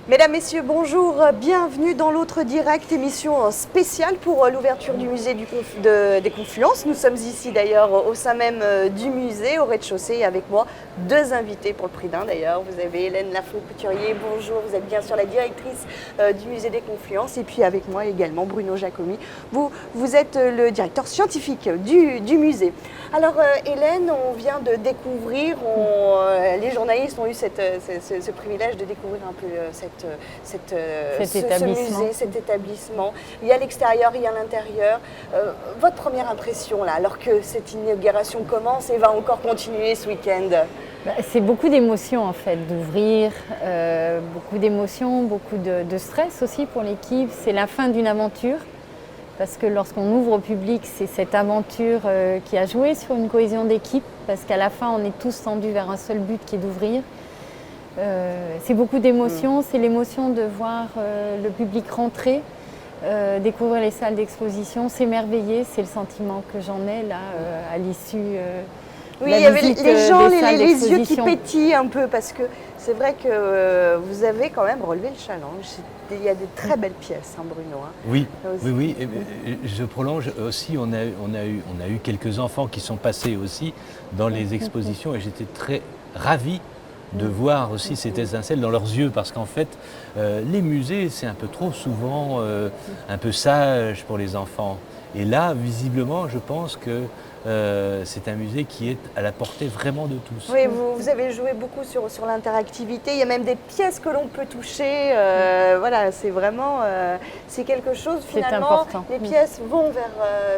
Mesdames, Messieurs, bonjour, bienvenue dans l'autre direct, émission spéciale pour l'ouverture du musée des Confluences. Nous sommes ici d'ailleurs au sein même du musée, au rez-de-chaussée, et avec moi deux invités pour le prix d'un d'ailleurs. Vous avez Hélène Lafont-Couturier, bonjour, vous êtes bien sûr la directrice du musée des Confluences, et puis avec moi également Bruno Jacomi, vous êtes le directeur scientifique du musée. Alors Hélène, on vient de découvrir, les journalistes ont eu ce privilège de découvrir un peu ce musée, cet établissement. Il y a l'extérieur, il y a l'intérieur. Votre première impression là, alors que cette inauguration commence et va encore continuer ce week-end? C'est beaucoup d'émotions en fait, d'ouvrir, beaucoup d'émotions, beaucoup de stress aussi pour l'équipe. C'est la fin d'une aventure. Parce que lorsqu'on ouvre au public, c'est cette aventure qui a joué sur une cohésion d'équipe, parce qu'à la fin, on est tous tendus vers un seul but qui est d'ouvrir. C'est beaucoup d'émotions, c'est l'émotion de voir le public rentrer, découvrir les salles d'exposition, s'émerveiller, c'est le sentiment que j'en ai là à l'issue. Oui, il y avait les gens, les yeux qui pétillent un peu, parce que c'est vrai que vous avez quand même relevé le challenge. Il y a des très belles pièces, hein, Bruno. Hein. Oui, oui. Et je prolonge aussi, on a eu quelques enfants qui sont passés aussi dans les expositions et j'étais très ravi de voir aussi cette étincelle dans leurs yeux, parce qu'en fait, les musées, c'est un peu trop souvent un peu sage pour les enfants. Et là, visiblement, je pense que c'est un musée qui est à la portée vraiment de tous. Oui, vous avez joué beaucoup sur l'interactivité. Il y a même des pièces que l'on peut toucher. Voilà, c'est vraiment c'est quelque chose finalement. Les pièces vont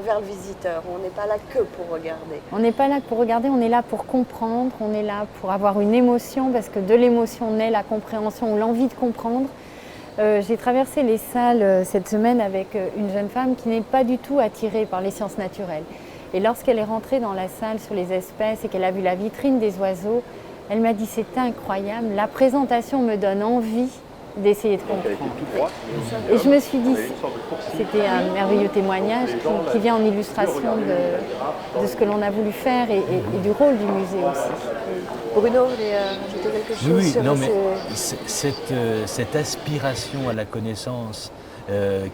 vers le visiteur. On n'est pas là que pour regarder. On n'est pas là que pour regarder, on est là pour comprendre. On est là pour avoir une émotion, parce que de l'émotion naît la compréhension ou l'envie de comprendre. J'ai traversé les salles cette semaine avec une jeune femme qui n'est pas du tout attirée par les sciences naturelles. Et lorsqu'elle est rentrée dans la salle sur les espèces et qu'elle a vu la vitrine des oiseaux, elle m'a dit « c'est incroyable, la présentation me donne envie d'essayer de comprendre ». Et je me suis dit, c'était un merveilleux témoignage qui vient en illustration de ce que l'on a voulu faire et du rôle du musée aussi. Bruno, vous voulez ajouter quelque chose? Oui, non, mais cette aspiration à la connaissance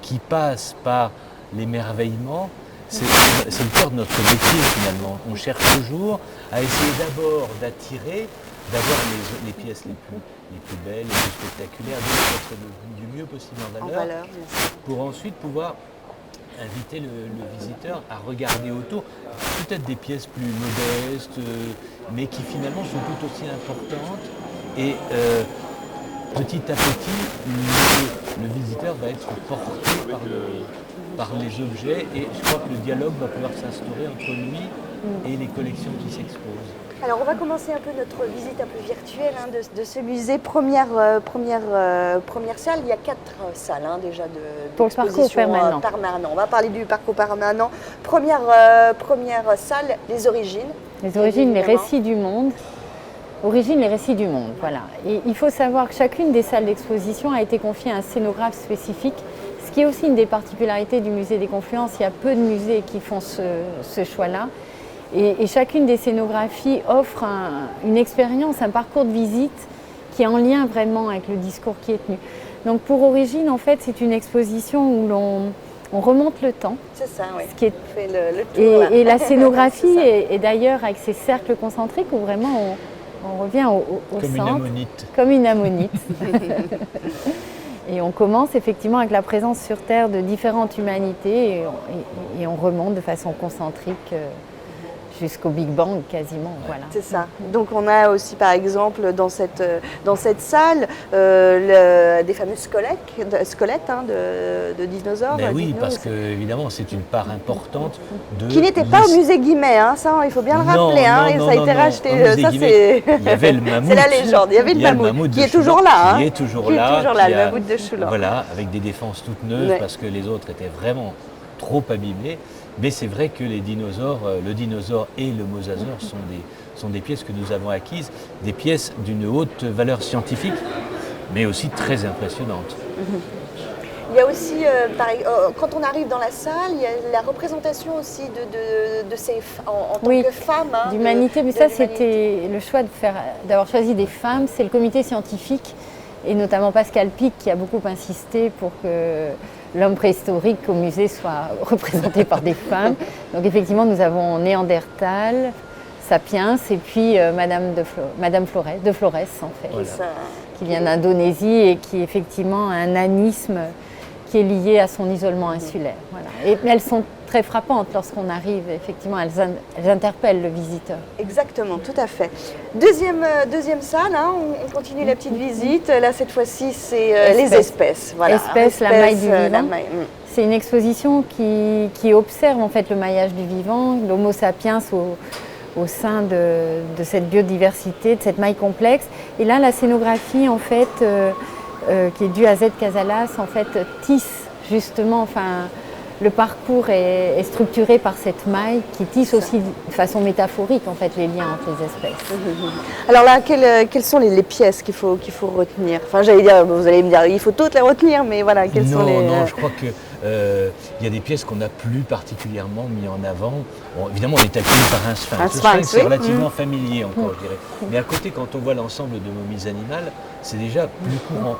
qui passe par l'émerveillement, c'est le cœur de notre métier finalement. On cherche toujours à essayer d'abord d'attirer, d'avoir les pièces les plus belles, les plus spectaculaires, de mettre du mieux possible en valeur, pour ensuite pouvoir inviter le visiteur à regarder autour, peut-être des pièces plus modestes, mais qui finalement sont tout aussi importantes. Et petit à petit, le visiteur va être porté par les objets, et je crois que le dialogue va pouvoir s'instaurer entre lui et les collections qui s'exposent. Alors on va commencer un peu notre visite un peu virtuelle de ce musée. Première salle, il y a 4 salles déjà pour le parcours permanent. On va parler du parcours permanent. Première salle, les origines. Les origines, les récits du monde. Origines, les récits du monde, voilà. Et il faut savoir que chacune des salles d'exposition a été confiée à un scénographe spécifique, ce qui est aussi une des particularités du musée des Confluences. Il y a peu de musées qui font ce choix-là. Et chacune des scénographies offre une expérience, un parcours de visite qui est en lien vraiment avec le discours qui est tenu. Donc pour Origine, en fait, c'est une exposition où on remonte le temps. C'est ça, oui. Ce qui est... On fait le tour, et la scénographie est d'ailleurs avec ses cercles concentriques où vraiment on revient au comme centre. Une ammonite. Comme une ammonite. Et on commence effectivement avec la présence sur Terre de différentes humanités et on remonte de façon concentrique jusqu'au Big Bang quasiment. Voilà. C'est ça. Donc on a aussi par exemple dans cette salle des fameux squelettes de dinosaures. Ben oui, parce que évidemment c'est une part importante de... Qui n'était pas au musée Guimet, ça il faut bien le rappeler. Ça a été racheté. Ça, il y avait le mammouth. C'est la légende. Il y avait le mammouth qui est toujours là. Qui est toujours là, le mammouth de Choulan. Voilà, avec des défenses toutes neuves parce que les autres étaient vraiment trop abîmés. Mais c'est vrai que les dinosaures, le dinosaure et le mosasaure sont des pièces que nous avons acquises, des pièces d'une haute valeur scientifique, mais aussi très impressionnantes. Il y a aussi, quand on arrive dans la salle, il y a la représentation aussi de ces en tant que femmes. D'humanité, mais ça c'était le choix d'avoir choisi des femmes, c'est le comité scientifique et notamment Pascal Pic qui a beaucoup insisté pour que l'homme préhistorique au musée soit représenté par des femmes. Donc effectivement, nous avons Néandertal, Sapiens et puis Madame Flores, de Flores en fait, Voilà. qui vient d'Indonésie et qui effectivement a un nanisme qui est lié à son isolement insulaire. Voilà. Et elles sont très frappantes lorsqu'on arrive, effectivement, elles interpellent le visiteur. Exactement, tout à fait. Deuxième salle, hein, on continue la petite visite. Là, cette fois-ci, c'est les espèces. Voilà. Espèces, la maille du vivant. Mm. C'est une exposition qui observe en fait le maillage du vivant, l'Homo sapiens au sein de cette biodiversité, de cette maille complexe. Et là, la scénographie, en fait, qui est due à Z Casalas, en fait, tisse justement, enfin, le parcours est structuré par cette maille qui tisse aussi de façon métaphorique, en fait, les liens entre les espèces. Alors là, quelles sont les pièces qu'il faut retenir? Enfin, j'allais dire, vous allez me dire, il faut toutes les retenir, mais voilà, quelles sont les... Non, je crois que il y a des pièces qu'on a plus particulièrement mis en avant. Bon, évidemment, on est accueilli par un sphinx. Un Le sphinx, sphinx, c'est oui. relativement familier encore, je dirais. Mais à côté, quand on voit l'ensemble de momies animales, c'est déjà plus courant,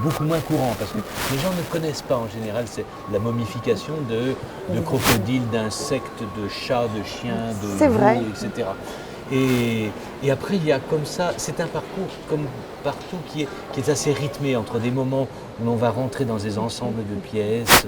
beaucoup moins courant, parce que les gens ne connaissent pas en général la momification de crocodiles, d'insectes, de chats, de chiens, de C'est vrai. veaux, etc. Et après, il y a comme ça, c'est un parcours comme partout qui est assez rythmé entre des moments où l'on va rentrer dans des ensembles de pièces,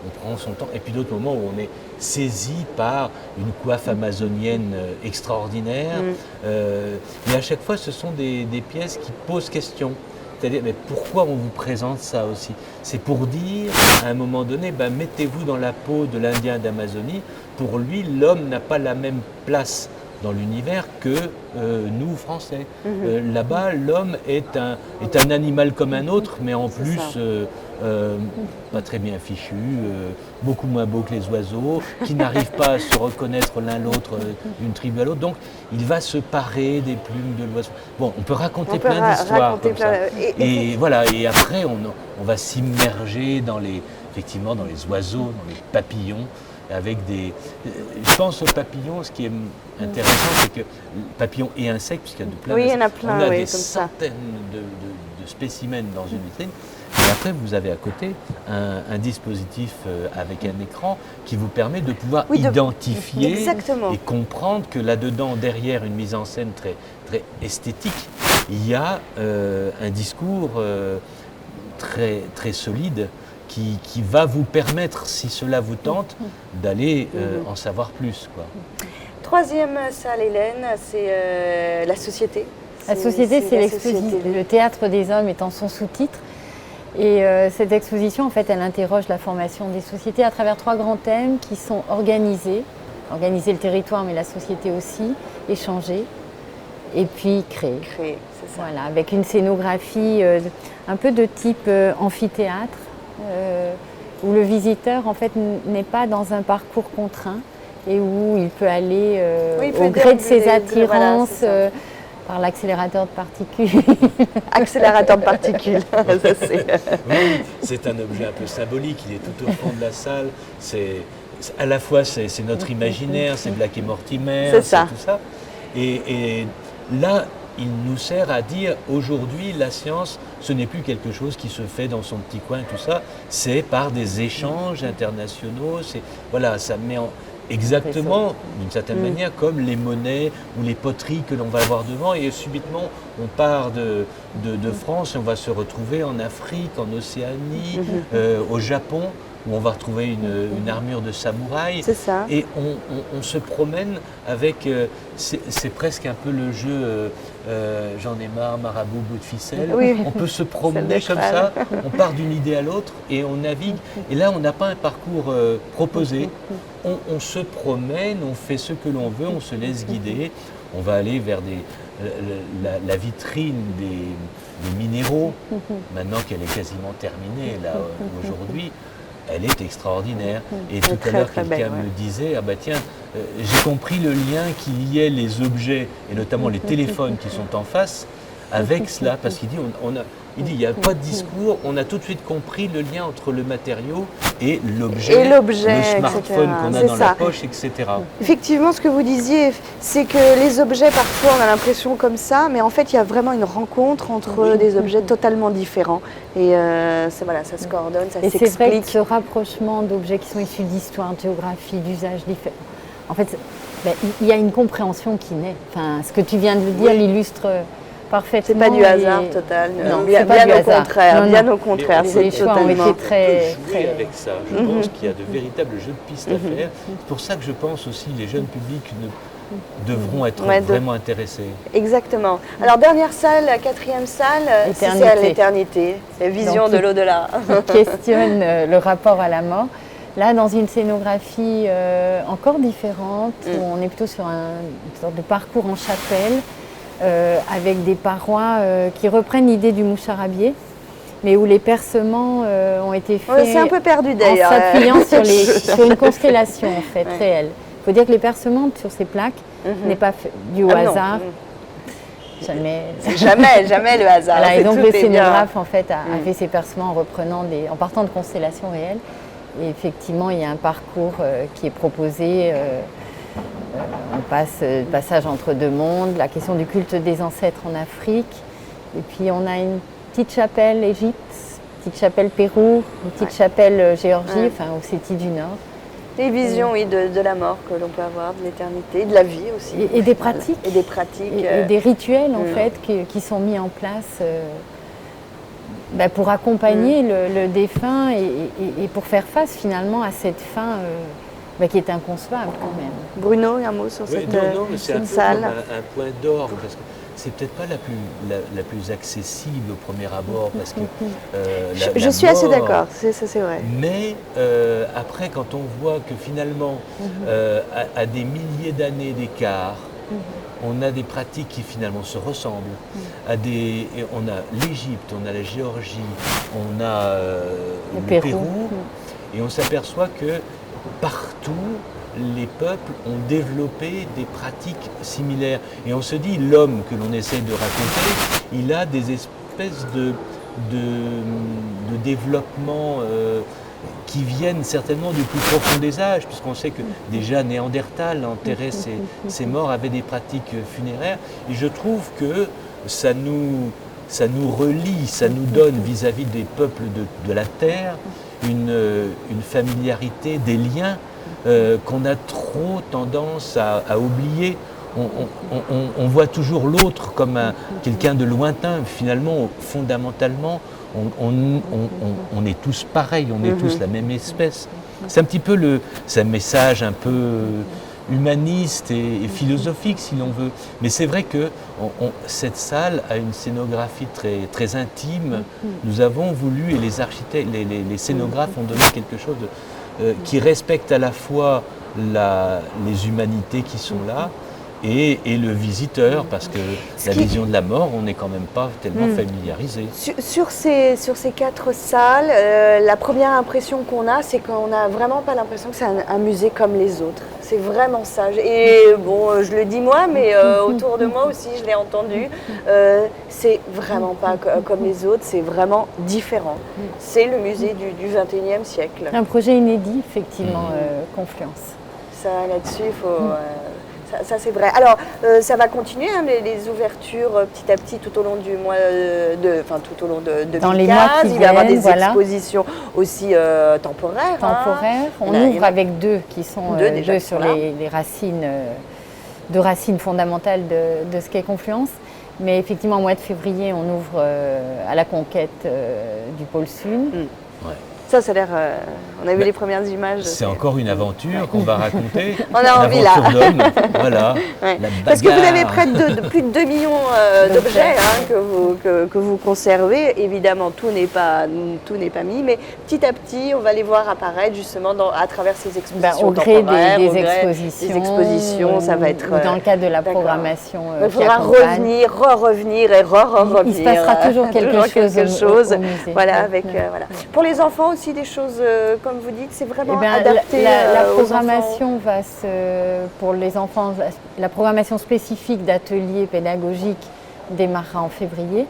on prend son temps, et puis d'autres moments où on est saisi par une coiffe amazonienne extraordinaire. Mais à chaque fois, ce sont des pièces qui posent question. C'est-à-dire, mais pourquoi on vous présente ça aussi? C'est pour dire, à un moment donné, ben, mettez-vous dans la peau de l'Indien d'Amazonie. Pour lui, l'homme n'a pas la même place dans l'univers que nous, Français. Là-bas, l'homme est un animal comme un autre, mais en plus pas très bien fichu, beaucoup moins beau que les oiseaux, qui n'arrivent pas à se reconnaître l'un l'autre d'une tribu à l'autre. Donc, il va se parer des plumes de l'oiseau. Bon, on peut raconter plein d'histoires comme ça. Et voilà, et après, on va s'immerger effectivement dans les oiseaux, dans les papillons, avec des... Je pense aux papillons, ce qui est intéressant, c'est que papillons et insectes, puisqu'il y a de plein oui, il y en a plein, on a oui, des comme ça. centaines de spécimens dans une vitrine. Et après, vous avez à côté un dispositif avec un écran qui vous permet de pouvoir identifier exactement. et comprendre que là-dedans, derrière une mise en scène très, très esthétique, il y a un discours très, très solide qui va vous permettre, si cela vous tente, d'aller en savoir plus, quoi. Troisième salle, Hélène, c'est la société. La société, c'est société. le théâtre des hommes est en son sous-titre. Et cette exposition, en fait, elle interroge la formation des sociétés à travers 3 grands thèmes qui sont organiser le territoire, mais la société aussi, échanger, et puis créer. Créer, c'est ça. Voilà, avec une scénographie un peu de type amphithéâtre, où le visiteur, en fait, n'est pas dans un parcours contraint et où il peut aller au gré de ses attirances. Voilà, par l'accélérateur de particules. Accélérateur de particules, ça c'est... Oui, c'est un objet un peu symbolique, il est tout au fond de la salle. À la fois, c'est notre imaginaire, c'est Black et Mortimer, c'est ça. Tout ça. Et là, il nous sert à dire, aujourd'hui, la science, ce n'est plus quelque chose qui se fait dans son petit coin, tout ça, c'est par des échanges internationaux, voilà, ça met en... Exactement, d'une certaine manière, comme les monnaies ou les poteries que l'on va avoir devant, et subitement on part de France et on va se retrouver en Afrique, en Océanie, au Japon, où on va retrouver une armure de samouraï. C'est ça. Et on se promène avec, c'est presque un peu le jeu j'en ai marre, marabout, bout de ficelle. Oui. On peut se promener comme ça, on part d'une idée à l'autre et on navigue. Et là, on n'a pas un parcours proposé. On se promène, on fait ce que l'on veut, on se laisse guider. On va aller vers la vitrine des minéraux, maintenant qu'elle est quasiment terminée là aujourd'hui. Elle est extraordinaire. Et tout à l'heure, quelqu'un me disait, ah bah tiens, j'ai compris le lien qu'il y ait les objets, et notamment les téléphones qui sont en face, avec cela, parce qu'il dit, Il dit, il n'y a pas de discours, on a tout de suite compris le lien entre le matériau et l'objet, le smartphone qu'on a dans la poche, etc. Effectivement, ce que vous disiez, c'est que les objets, parfois, on a l'impression comme ça, mais en fait, il y a vraiment une rencontre entre des objets totalement différents. Et voilà, ça se coordonne, ça s'explique. Et c'est vrai que ce rapprochement d'objets qui sont issus d'histoire, de géographie, d'usages différents, en fait, il y a une compréhension qui naît. Enfin, ce que tu viens de dire l'illustre parfaitement. C'est pas du hasard total. Non, bien au contraire. Bien au contraire. Les choix ont été très avec ça. Je pense qu'il y a de véritables jeux de pistes à faire. C'est pour ça que je pense aussi que les jeunes publics devront être vraiment intéressés. Exactement. Alors, dernière salle, la 4e salle, c'est à l'éternité. C'est vision de l'au-delà. Qui questionne le rapport à la mort. Là, dans une scénographie encore différente, où on est plutôt sur une sorte de parcours en chapelle, avec des parois qui reprennent l'idée du moucharabier, mais où les percements ont été faits c'est un peu perdu d'ailleurs. En s'appuyant sur une constellation en fait, réelle. Il faut dire que les percements sur ces plaques n'est pas dû au hasard. Jamais le hasard. Voilà, et donc le scénographe en fait a fait ses percements en partant de constellations réelles. Et effectivement, il y a un parcours qui est proposé. On passe le passage entre deux mondes, la question du culte des ancêtres en Afrique. Et puis on a une petite chapelle Égypte, une petite chapelle Pérou, une petite chapelle Géorgie, enfin Ossétie du Nord. Des visions, de la mort que l'on peut avoir, de l'éternité, de la vie aussi. Et des pratiques. Et des pratiques. Et des rituels en fait qui sont mis en place pour accompagner le défunt et pour faire face finalement à cette fin qui est inconcevable quand même. Bruno, un mot sur cette salle. C'est un point d'orgue parce que c'est peut-être pas la plus accessible au premier abord parce que je suis assez d'accord, c'est vrai. Mais après, quand on voit que finalement, à des milliers d'années d'écart, on a des pratiques qui finalement se ressemblent. On a l'Égypte, on a la Géorgie, on a le Pérou, et on s'aperçoit que partout, les peuples ont développé des pratiques similaires. Et on se dit, l'homme que l'on essaie de raconter, il a des espèces de développement qui viennent certainement du plus profond des âges, puisqu'on sait que déjà Néandertal enterrait ses morts, avait des pratiques funéraires. Et je trouve que ça nous relie, ça nous donne vis-à-vis des peuples de la Terre une familiarité, des liens qu'on a trop tendance à oublier. On voit toujours l'autre comme quelqu'un de lointain. Finalement, fondamentalement, on est tous pareils, on est tous la même espèce. C'est un petit peu c'est un message un peu humaniste et philosophique si l'on veut. Mais c'est vrai que cette salle a une scénographie très, très intime. Nous avons voulu, et les architectes, les scénographes ont donné quelque chose qui respecte à la fois les humanités qui sont là, et le visiteur, parce que la vision de la mort, on n'est quand même pas tellement familiarisé. Sur ces 4 salles, la première impression qu'on a, c'est qu'on n'a vraiment pas l'impression que c'est un musée comme les autres. C'est vraiment ça. Et bon, je le dis moi, mais autour de moi aussi, je l'ai entendu. C'est vraiment pas comme les autres, c'est vraiment différent. C'est le musée du XXIe siècle. Un projet inédit, effectivement, Confluence. Ça, là-dessus, il faut... Ça c'est vrai. Alors, ça va continuer, les ouvertures petit à petit tout au long du mois tout au long de 2015. Dans les mois qui viennent, il va y avoir des expositions aussi temporaires. On ouvre avec 2 qui sont deux sur les racines, 2 racines fondamentales de ce qu'est Confluence. Mais effectivement, au mois de février, on ouvre à la conquête du pôle Sud. Ouais. Ça a l'air... on a vu les premières images. C'est encore une aventure qu'on va raconter. On a envie là. Voilà. Ouais. Parce que vous avez près de plus de 2 millions d'objets que vous conservez. Évidemment, tout n'est pas mis, mais petit à petit, on va les voir apparaître justement à travers ces expositions au gré temporaires. Des expositions, ça va être... Ou dans le cadre de la programmation il faudra revenir et revenir. Il se passera toujours quelque chose au musée. Voilà, voilà. Pour les enfants aussi, des choses, comme vous dites, c'est vraiment adapté la aux programmation va pour les enfants, la programmation spécifique d'ateliers pédagogiques démarrera en février.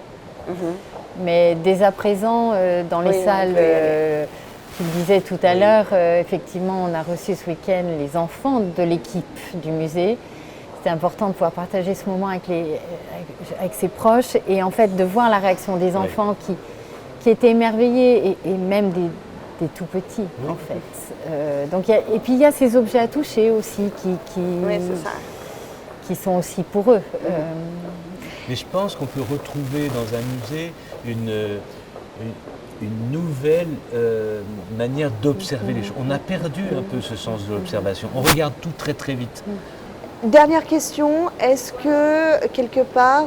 Mais dès à présent, dans les Oui, on salles, peut y aller. tu le disais tout à l'heure, effectivement, on a reçu ce week-end les enfants de l'équipe du musée. C'était important de pouvoir partager ce moment avec ses proches et en fait de voir la réaction des enfants qui étaient émerveillés et même des tout petits en fait. Donc, et puis il y a ces objets à toucher aussi qui sont aussi pour eux. Mais je pense qu'on peut retrouver dans un musée une nouvelle manière d'observer les choses. On a perdu un peu ce sens de l'observation. On regarde tout très très vite. Dernière question, est-ce que quelque part,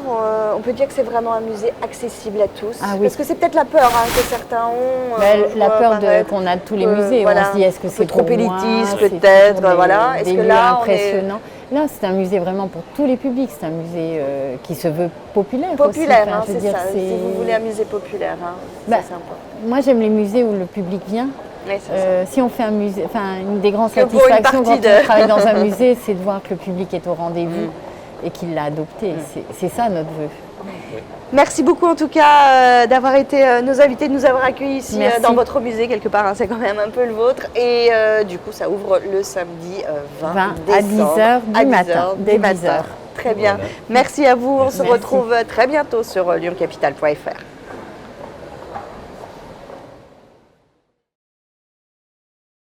on peut dire que c'est vraiment un musée accessible à tous? Ah oui. Parce que c'est peut-être la peur que certains ont. La peur qu'on a de tous les musées, voilà, on se dit est-ce que c'est trop pour moi, élitiste c'est peut-être, toujours voilà. Est-ce des que lieux là, impressionnants. Là, c'est un musée vraiment pour tous les publics, c'est un musée qui se veut populaire. Populaire, aussi. Enfin, je veux c'est dire, ça. Si vous voulez un musée populaire, Bah, c'est sympa. moi, j'aime les musées où le public vient. Oui, c'est ça. Si on fait un musée, enfin une des grandes Que pour une satisfactions quand partie on travaille dans un musée, c'est de voir que le public est au rendez-vous et qu'il l'a adopté. C'est ça notre vœu. Merci beaucoup en tout cas d'avoir été nos invités, de nous avoir accueillis ici dans votre musée quelque part, c'est quand même un peu le vôtre. Et du coup ça ouvre le samedi 20 décembre à 10h du matin. Dès 10h. Très bien. Voilà. Merci à vous, on se Merci. retrouve très bientôt sur lyoncapital.fr.